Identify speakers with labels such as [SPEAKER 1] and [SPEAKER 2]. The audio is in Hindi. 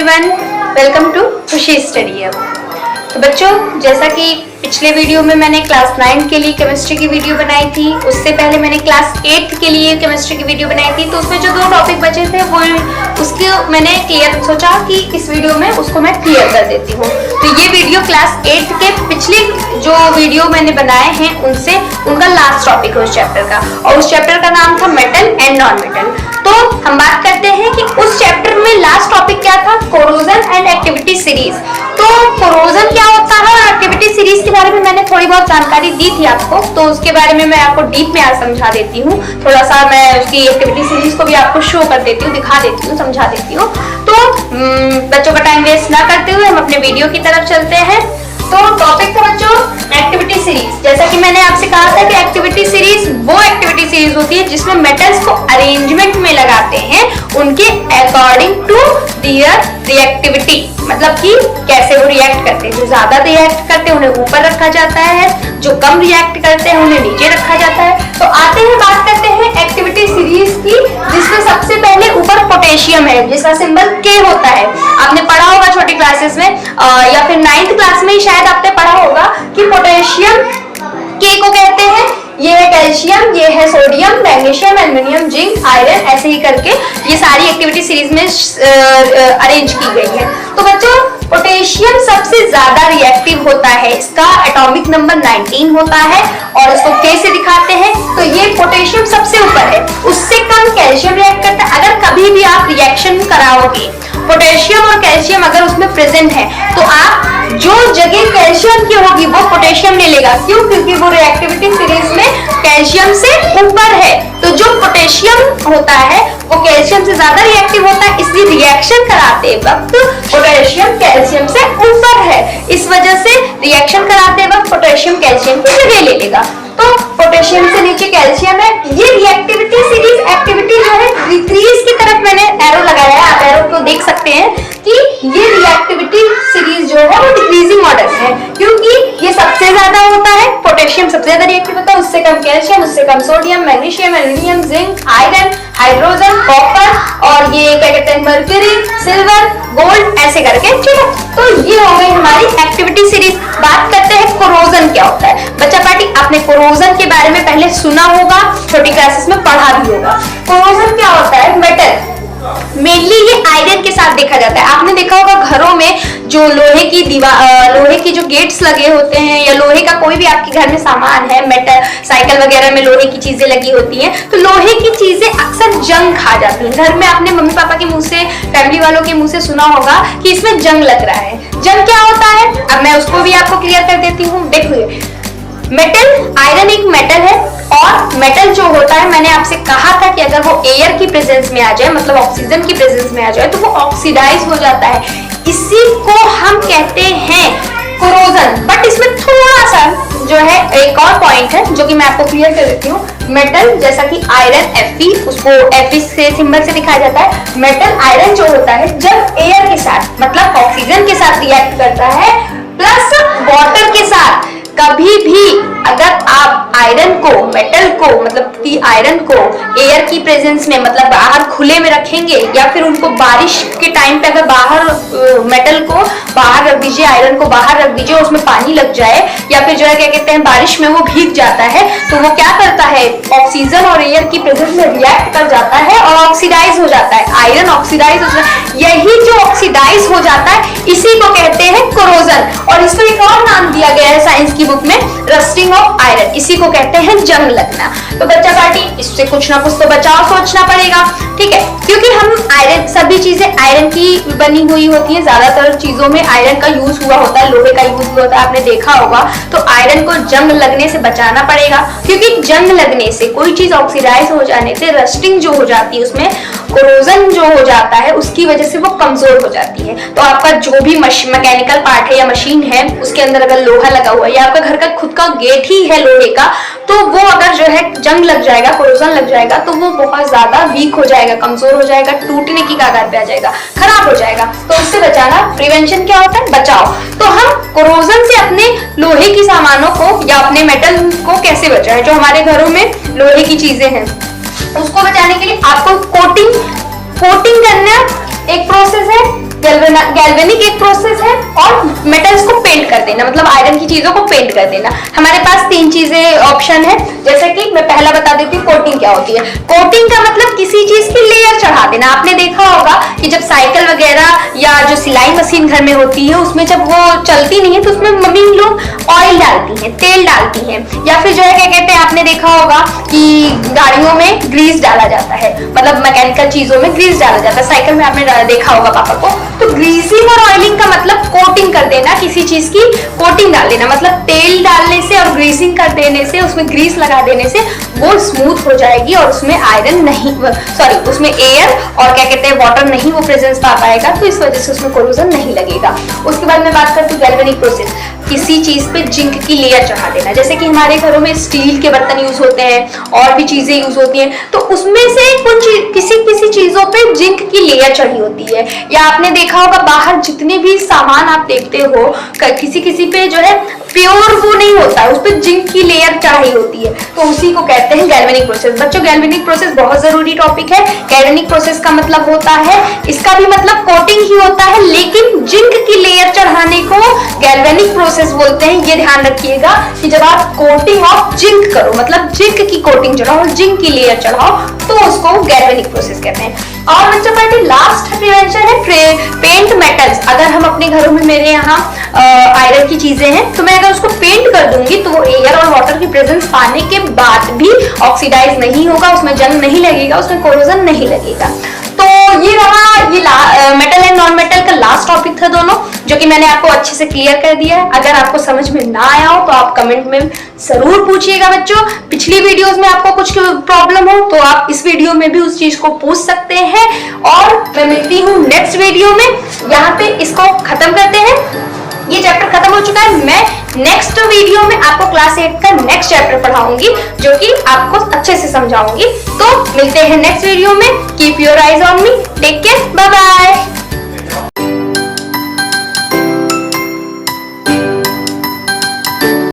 [SPEAKER 1] एवरीवन, वेलकम टू खुशी स्टडी हब। तो बच्चों, जैसा कि पिछले वीडियो में मैंने क्लास 9 के लिए केमिस्ट्री की वीडियो बनाई थी, उससे पहले मैंने क्लास 8 के लिए केमिस्ट्री की वीडियो बनाई थी, तो उसमें जो दो टॉपिक बचे थे वो उसके मैंने सोचा कि इस वीडियो में उसको मैं क्लियर कर देती हूँ। तो ये वीडियो क्लास 8 के पिछले जो वीडियो मैंने बनाए हैं उनसे उनका लास्ट टॉपिक है उस चैप्टर का, और उस चैप्टर का नाम था मेटल एंड नॉन मेटल। तो हम बात करते हैं कि उस चैप्टर में लास्ट टॉपिक क्या था, कोरोजन एंड एक्टिविटी सीरीज। तो कोरोजन क्या होता है और एक्टिविटी सीरीज के बारे में मैंने थोड़ी बहुत जानकारी दी थी आपको, तो उसके बारे में मैं आपको डीप में आज समझा देती हूँ। थोड़ा सा मैं उसकी एक्टिविटी सीरीज को भी आपको शो कर देती हूँ, दिखा देती हूँ, समझा देती हूँ। तो बच्चों का टाइम वेस्ट ना करते हुए हम अपने वीडियो की तरफ चलते हैं। तो टॉपिक था बच्चों एक्टिविटी सीरीज। जैसा कि मैंने आपसे कहा था कि एक्टिविटी सीरीज वो एक्टिविटी सीरीज होती है जिसमें मेटल्स को अरेंजमेंट में लगाते हैं उनके अकॉर्डिंग टू देयर रिएक्टिविटी, मतलब कि कैसे वो रिएक्ट करते हैं। जो ज्यादा रिएक्ट करते हैं उन्हें ऊपर रखा जाता है, जो कम रिएक्ट करते हैं उन्हें नीचे रखा जाता है। तो आते हैं बात करते हैं एक्टिविटी सीरीज की, जिसमें सबसे पहले ऊपर पोटेशियम है जिसका सिंबल K होता है। आपने पढ़ा होगा छोटी क्लासेस में या फिर 9th क्लास में शायद आपने पढ़ा होगा कि पोटेशियम K को कहते हैं, ये है कैल्शियम, ये है sodium, magnesium, aluminium, zinc, iron, ऐसे ही करके ये सारी एक्टिविटी सीरीज में अरेंज की गई है। तो बच्चों पोटेशियम सबसे ज्यादा रिएक्टिव होता है, इसका एटॉमिक नंबर 19 होता है और इसको K से दिखाते हैं। तो ये पोटेशियम सबसे ऊपर है, उससे कम कैल्शियम रिएक्ट करता है। अगर कभी भी आप रिएक्शन कराओगे पोटेशियम और कैल्शियम अगर उसमें प्रेजेंट है तो आप जो जगह कैल्शियम की होगी वो पोटेशियम ले लेगा। क्यों? क्योंकि वो रिएक्टिविटी सीरीज में कैल्शियम से ऊपर है। तो जो पोटेशियम होता है वो कैल्शियम से ज्यादा रिएक्टिव होता है, इसलिए रिएक्शन कराते वक्त पोटेशियम कैल्शियम से ऊपर है। इस वजह से रिएक्शन कराते वक्त पोटेशियम कैल्शियम की जगह ले लेगा। तो पोटेशियम से नीचे कैल्शियम है। ये रिएक्टिविटी सीरीज एक्टिविटी जो है डिक्रीज की तरफ मैंने एरो लगाया है, आप एरो को देख सकते हैं कि ये रिएक्टिविटी सीरीज जो है वो डिक्रीजिंग ऑर्डर है, क्योंकि ये सबसे ज्यादा होता है, पोटेशियम सबसे ज्यादा रिएक्टिव होता है, उससे कम कैल्शियम, उससे कम sodium, magnesium, aluminium, zinc, iron, hydrogen, copper और ये क्या कहते हैं मर्क्यूरी, सिल्वर, गोल्ड, ऐसे करके। ठीक है, तो ये हो गई हमारी एक्टिविटी सीरीज। बात करते हैं कोरोजन क्या होता है। बच्चा पार्टी आपने कोरोजन के बारे में पहले सुना होगा, छोटी क्लासेस में पढ़ा भी होगा। कोरोजन क्या होता है, मेटल मेनली ये आयरन के साथ देखा जाता है। आपने देखा होगा घरों में जो लोहे की लोहे की जो गेट्स लगे होते हैं या लोहे का कोई भी आपके घर में सामान है, मेटल साइकिल वगैरह में लोहे की चीजें लगी होती हैं, तो लोहे की चीजें अक्सर जंग खा जाती हैं। घर में आपने मम्मी पापा के मुंह से, फैमिली वालों के मुंह से सुना होगा कि इसमें जंग लग रहा है। जंग क्या होता है, अब मैं उसको भी आपको क्लियर कर देती हूँ। देखिए मेटल, आयरन एक मेटल है और मेटल जो होता है, मैंने आपसे कहा था कि अगर वो एयर की प्रेजेंस में आ जाए, मतलब ऑक्सीजन की प्रेजेंस में आ जाए, तो वो ऑक्सीडाइज हो जाता है। इसी को हम कहते हैं कोरोजन। बट इसमें थोड़ा सा जो है एक और पॉइंट है जो कि मैं आपको क्लियर कर देती हूँ। मेटल जैसा कि आयरन Fe, उसको Fe से सिंबल से दिखाया जाता है। मेटल आयरन जो होता है जब एयर के साथ मतलब ऑक्सीजन के साथ रिएक्ट करता है प्लस वाटर के साथ, कभी भी अगर आप आयरन को, मेटल को, मतलब कि आयरन को एयर की प्रेजेंस में मतलब बाहर खुले में रखेंगे या फिर उनको बारिश के टाइम पे अगर बाहर मेटल को बाहर रख दीजिए, आयरन को बाहर रख दीजिए, उसमें पानी लग जाए या फिर जो है क्या कहते हैं बारिश में वो भीग जाता है, तो वो क्या करता है ऑक्सीजन और एयर की प्रेजेंस में रिएक्ट कर जाता है और ऑक्सीडाइज हो जाता है। आयरन ऑक्सीडाइज हो जाता है। यही जो ऑक्सीडाइज हो जाता है इसी को कहते हैं कोरोजन। और इसको एक और नाम दिया गया है साइंस की बुक में, रस्टिंग ऑफ आयरन। इसी को कहते हैं जंग लगना। तो बच्चा पार्टी इससे कुछ ना कुछ तो बचाव सोचना पड़ेगा, ठीक है, क्योंकि हम आयरन, सभी चीजें आयरन की बनी हुई होती है। ज्यादातर चीजों में आयरन का यूज हुआ होता है, लोहे का यूज हुआ होता है, आपने देखा होगा। तो आयरन को जंग लगने से बचाना पड़ेगा, क्योंकि जंग लगने से, कोई चीज ऑक्सीडाइज हो जाने से रस्टिंग जो हो जाती है, उसमें कोरोजन जो हो जाता है, उसकी वजह से वो कमजोर हो जाती है। तो आपका जो भी मैकेनिकल पार्ट है या मशीन है, उसके अंदर अगर लोहा लगा हुआ है या आपका घर का खुद का गेट ही है लोहे का, तो वो अगर जो है जंग लग जाएगा, कोरोजन लग जाएगा, तो वो बहुत ज्यादा वीक हो जाएगा, कमजोर हो जाएगा, टूटने की कगार पे आ जाएगा, खराब हो जाएगा। तो उससे बचाना, प्रिवेंशन क्या होता है, बचाओ। तो हम कोरोजन से अपने लोहे की सामानों को या अपने मेटल को कैसे बचाएं, जो हमारे घरों में लोहे की चीजें हैं, उसको बचाने के लिए आपको कोटिंग करना एक प्रोसेस है। गैल्वेनिक एक प्रोसेस है और मेटल्स को पेंट कर देना, मतलब आयरन की चीजों को पेंट कर देना। हमारे पास 3 चीजें ऑप्शन है, जैसे कि मैं पहला बता देती हूँ कोटिंग क्या होती है। कोटिंग का मतलब किसी चीज की लेयर चढ़ा देना। आपने देखा होगा कि जब साइकिल वगैरह या जो सिलाई मशीन घर में होती है उसमें जब वो चलती नहीं है तो उसमें मम्मी लोग ऑयल डालती हैं, तेल डालती हैं, या फिर जो है क्या कहते हैं, आपने देखा होगा कि गाड़ियों में ग्रीस डाला जाता है, मतलब मैकेनिकल चीजों में ग्रीस डाला जाता है। साइकिल में आपने देखा होगा पापा को। तो ग्रीसिंग और ऑयलिंग का मतलब कोटिंग कर देना, किसी चीज की कोटिंग डाल देना, मतलब तेल डालने से और ग्रीसिंग कर देने से, उसमें ग्रीस लगा देने से वो स्मूथ हो जाएगी और उसमें आयरन नहीं, सॉरी उसमें एयर और क्या कहते हैं वाटर नहीं वो प्रेजेंस पा पाएगा, तो इस वजह से उसमें कोरोजन नहीं लगेगा। उसके बाद मैं बात करती हूँ गैल्वेनिक प्रोसेस, किसी चीज पे जिंक की लेयर चढ़ा देना। जैसे कि हमारे घरों में स्टील के बर्तन यूज होते हैं और भी चीजें यूज होती हैं, तो उसमें से कुछ किसी चीजों पे जिंक की लेयर चढ़ी होती है। या आपने देखा होगा बाहर जितने भी सामान आप देखते हो किसी पे जो है प्योर वो नहीं होता है, उस पर जिंक की लेयर चढ़ाई होती है, तो उसी को कहते हैं गैल्वेनिक प्रोसेस। बच्चों गैल्वेनिक प्रोसेस बहुत जरूरी टॉपिक है। गैल्वेनिक प्रोसेस का मतलब होता है, इसका भी मतलब कोटिंग ही होता है, लेकिन जिंक की लेयर चढ़ाने को गैल्वेनिक प्रोसेस बोलते हैं। ये ध्यान रखिएगा कि जब आप कोटिंग ऑफ जिंक करो, मतलब जिंक की कोटिंग चढ़ाओ, जिंक की लेयर चढ़ाओ, तो उसको गैल्वेनिक प्रोसेस कहते हैं। और बच्चों का लास्ट प्रिवेंशन है पेंट मेटल्स। अगर हम अपने घरों में, मेरे यहाँ आयरन की चीजें हैं, तो मैं अगर उसको पेंट कर दूंगी तो वो एयर और वाटर की प्रेजेंस पाने के बाद भी ऑक्सीडाइज नहीं होगा, उसमें जंग नहीं लगेगा, उसमें कोरोजन नहीं लगेगा। तो ये रहा ये मेटल एंड नॉन मेटल का लास्ट टॉपिक था दोनों, जो कि मैंने आपको अच्छे से क्लियर कर दिया है। अगर आपको समझ में ना आया हो तो आप कमेंट में जरूर पूछिएगा बच्चों। पिछली वीडियोस में आपको कुछ प्रॉब्लम हो तो आप इस वीडियो में भी उस चीज को पूछ सकते हैं। और मैं मिलती हूँ नेक्स्ट वीडियो में। यहाँ पे इसको खत्म करते हैं, ये चैप्टर खत्म हो चुका है। मैं नेक्स्ट वीडियो में आपको क्लास 8 का नेक्स्ट चैप्टर पढ़ाऊंगी, जो कि आपको अच्छे से समझाऊंगी। तो मिलते हैं नेक्स्ट वीडियो में। Keep your eyes on me, take care.